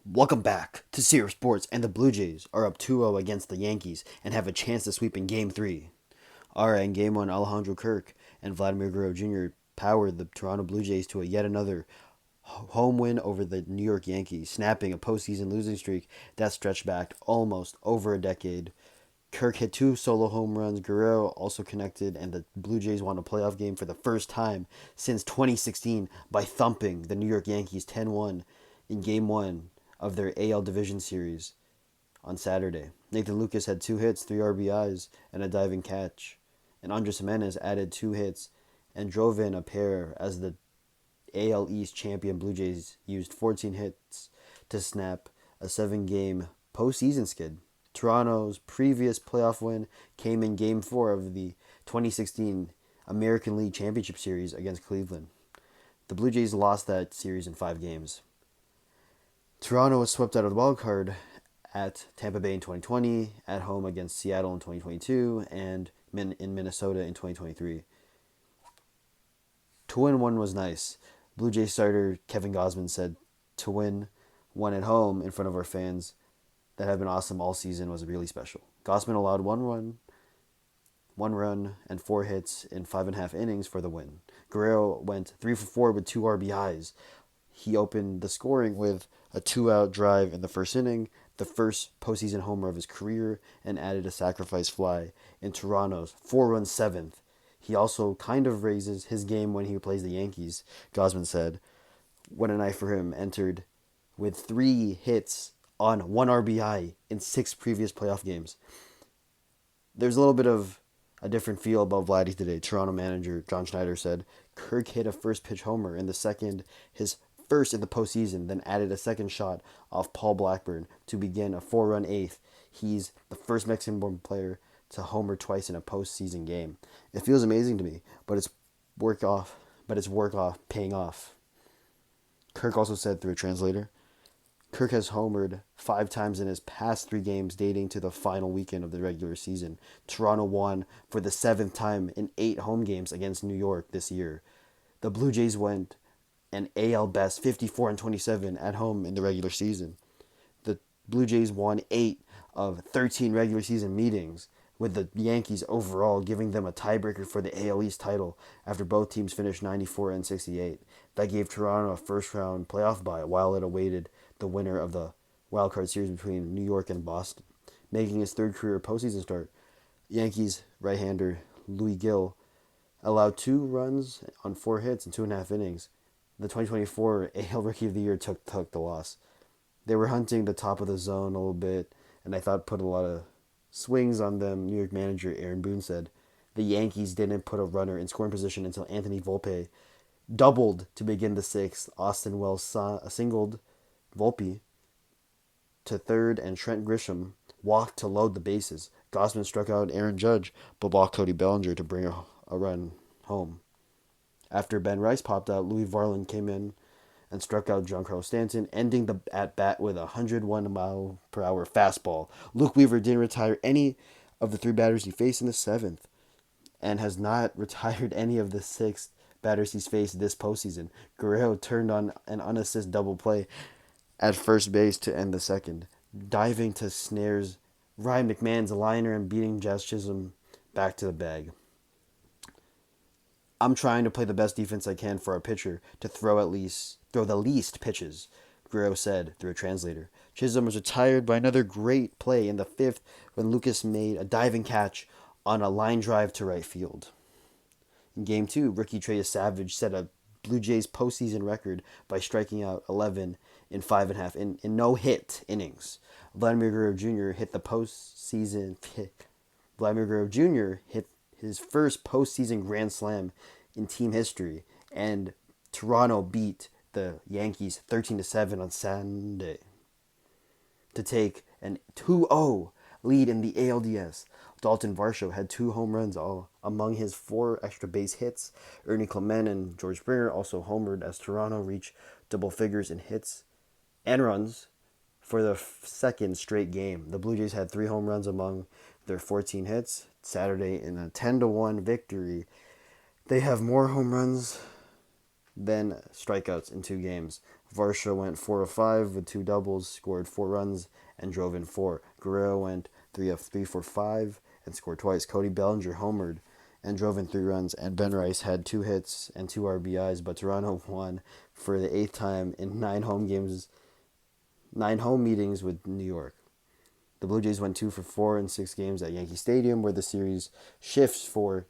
Welcome back to Sierra Sports, and the Blue Jays are up 2-0 against the Yankees and have a chance to sweep in Game 3. Alright, in Game 1, Alejandro Kirk and Vladimir Guerrero Jr. powered the Toronto Blue Jays to yet another home win over the New York Yankees, snapping a postseason losing streak that stretched back almost over a decade. Kirk hit two solo home runs, Guerrero also connected, and the Blue Jays won a playoff game for the first time since 2016 by thumping the New York Yankees 10-1 in Game 1 of their AL Division Series on Saturday. Nathan Lucas had two hits, three RBIs, and a diving catch. And Andres Jimenez added two hits and drove in a pair as the AL East champion Blue Jays used 14 hits to snap a seven-game postseason skid. Toronto's previous playoff win came in Game 4 of the 2016 American League Championship Series against Cleveland. The Blue Jays lost that series in 5 games. Toronto was swept out of the wild card at Tampa Bay in 2020, at home against Seattle in 2022, and in Minnesota in 2023. To win one was nice. Blue Jays starter Kevin Gausman said, "To win one at home in front of our fans that have been awesome all season was really special." Gausman allowed one run, and four hits in 5.5 innings for the win. Guerrero went 3 for 4 with two RBIs. He opened the scoring with a two-out drive in the first inning, the first postseason homer of his career, and added a sacrifice fly in Toronto's four-run seventh. He also kind of raises his game when he plays the Yankees, Gausman said. What a night for him, entered with three hits on one RBI in six previous playoff games. There's a little bit of a different feel about Vladdy today, Toronto manager John Schneider said. Kirk hit a first pitch homer in the second, his first in the postseason, then added a second shot off Paul Blackburn to begin a four-run eighth. He's the first Mexican-born player to homer twice in a postseason game. It feels amazing to me, but it's work off. Paying off. Kirk also said through a translator, Kirk has homered 5 times in his past 3 games dating to the final weekend of the regular season. Toronto won for the 7th time in 8 home games against New York this year. The Blue Jays went an AL best 54-27 at home in the regular season. The Blue Jays won 8 of 13 regular season meetings, with the Yankees overall giving them a tiebreaker for the AL East title after both teams finished 94 and 68. That gave Toronto a first-round playoff bye while it awaited the winner of the wildcard series between New York and Boston. Making his third career postseason start, Yankees right-hander Louis Gill allowed 2 runs on 4 hits in 2.5 innings. The 2024 AL Rookie of the Year took the loss. They were hunting the top of the zone a little bit, and I thought put a lot of swings on them. New York manager Aaron Boone said the Yankees didn't put a runner in scoring position until Anthony Volpe doubled to begin the sixth. Austin Wells singled Volpe to third, and Trent Grisham walked to load the bases. Gausman struck out Aaron Judge, but walked Cody Bellinger to bring a run home. After Ben Rice popped out, Louis Varland came in and struck out Giancarlo Stanton, ending the at-bat with a 101-mile-per-hour fastball. Luke Weaver didn't retire any of the 3 batters he faced in the 7th, and has not retired any of the 6 batters he's faced this postseason. Guerrero turned on an unassisted double play at first base to end the second, diving to snares Ryan McMahon's liner and beating Jazz Chisholm back to the bag. I'm trying to play the best defense I can for our pitcher to throw the least pitches, Guerrero said through a translator. Chisholm was retired by another great play in the 5th when Lucas made a diving catch on a line drive to right field. In Game 2, rookie Trey Savage set a Blue Jays postseason record by striking out 11 in 5.5 in no-hit innings. Vladimir Guerrero Jr. hit his first postseason grand slam in team history, and Toronto beat the Yankees 13-7 on Sunday to take an 2-0 lead in the ALDS. Dalton Varsho had 2 home runs all among his 4 extra base hits. Ernie Clement and George Springer also homered as Toronto reached double figures in hits and runs for the second straight game. The Blue Jays had 3 home runs among their 14 hits Saturday in a 10-1 victory. They have more home runs than strikeouts in 2 games. Varsha went 4 of 5 with two doubles, scored 4 runs, and drove in 4. Guerrero went 3 of 3 for 5 and scored twice. Cody Bellinger homered and drove in 3 runs, and Ben Rice had 2 hits and 2 RBIs, but Toronto won for the 8th time in 9 home meetings with New York. The Blue Jays went 2 for 4 in 6 games at Yankee Stadium, where the series shifts for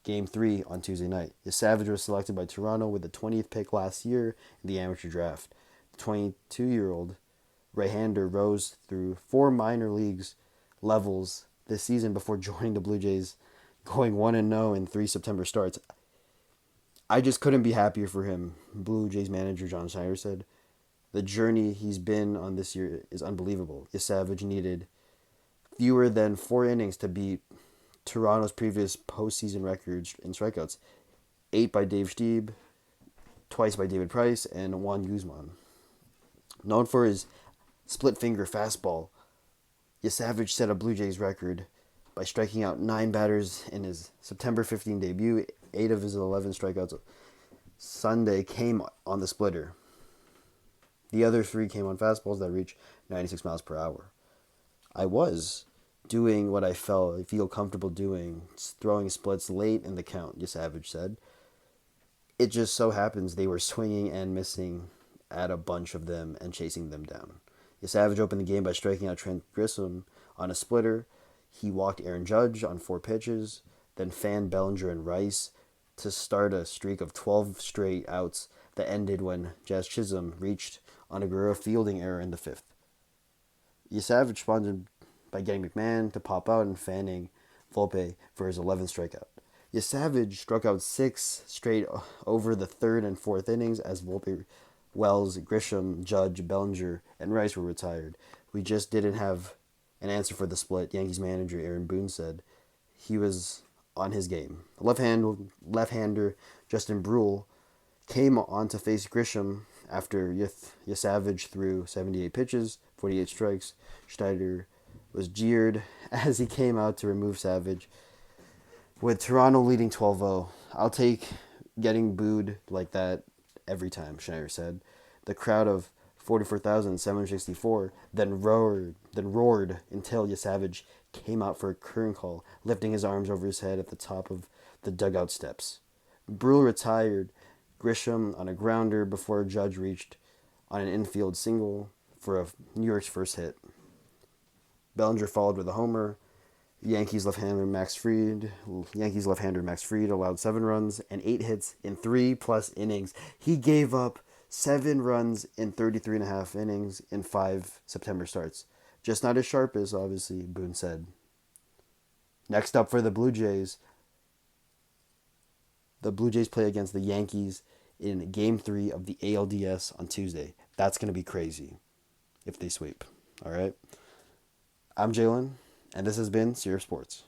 Game 3 on Tuesday night. Savage was selected by Toronto with the 20th pick last year in the amateur draft. The 22-year-old right-hander rose through 4 minor leagues levels this season before joining the Blue Jays, going 1-0 in 3 September starts. I just couldn't be happier for him, Blue Jays manager John Schneider said. The journey he's been on this year is unbelievable. Savage needed fewer than 4 innings to beat Toronto's previous postseason records in strikeouts. 8 by Dave Stieb, twice by David Price, and Juan Guzman. Known for his split-finger fastball, Savage set a Blue Jays record by striking out 9 batters in his September 15 debut. 8 of his 11 strikeouts Sunday came on the splitter. The other 3 came on fastballs that reached 96 miles per hour. I was doing what I feel comfortable doing, throwing splits late in the count, Savage said. It just so happens they were swinging and missing at a bunch of them and chasing them down. Savage opened the game by striking out Trent Grisham on a splitter. He walked Aaron Judge on 4 pitches, then fanned Bellinger and Rice to start a streak of 12 straight outs that ended when Jazz Chisholm reached on a Guerrero fielding error in the 5th. Savage responded by getting McMahon to pop out and fanning Volpe for his 11th strikeout. Savage struck out 6 straight over the 3rd and 4th innings as Volpe, Wells, Grisham, Judge, Bellinger, and Rice were retired. We just didn't have an answer for the split, Yankees manager Aaron Boone said. He was on his game. Left-hander Justin Brule came on to face Grisham after Savage threw 78 pitches, 48 strikes. Schneider was jeered as he came out to remove Savage. With Toronto leading 12-0, I'll take getting booed like that every time, Schneider said. The crowd of 44,764 then roared until Savage came out for a curtain call, lifting his arms over his head at the top of the dugout steps. Brule retired Grisham on a grounder before Judge reached on an infield single for New York's first hit. Bellinger followed with a homer. Yankees left-hander Max Fried allowed 7 runs and 8 hits in 3+ innings. He gave up 7 runs in 33.5 innings in 5 September starts. Just not as sharp as, obviously, Boone said. Next up for the Blue Jays play against the Yankees in Game 3 of the ALDS on Tuesday. That's going to be crazy if they sweep. All right? I'm Jalen, and this has been Sierra Sports.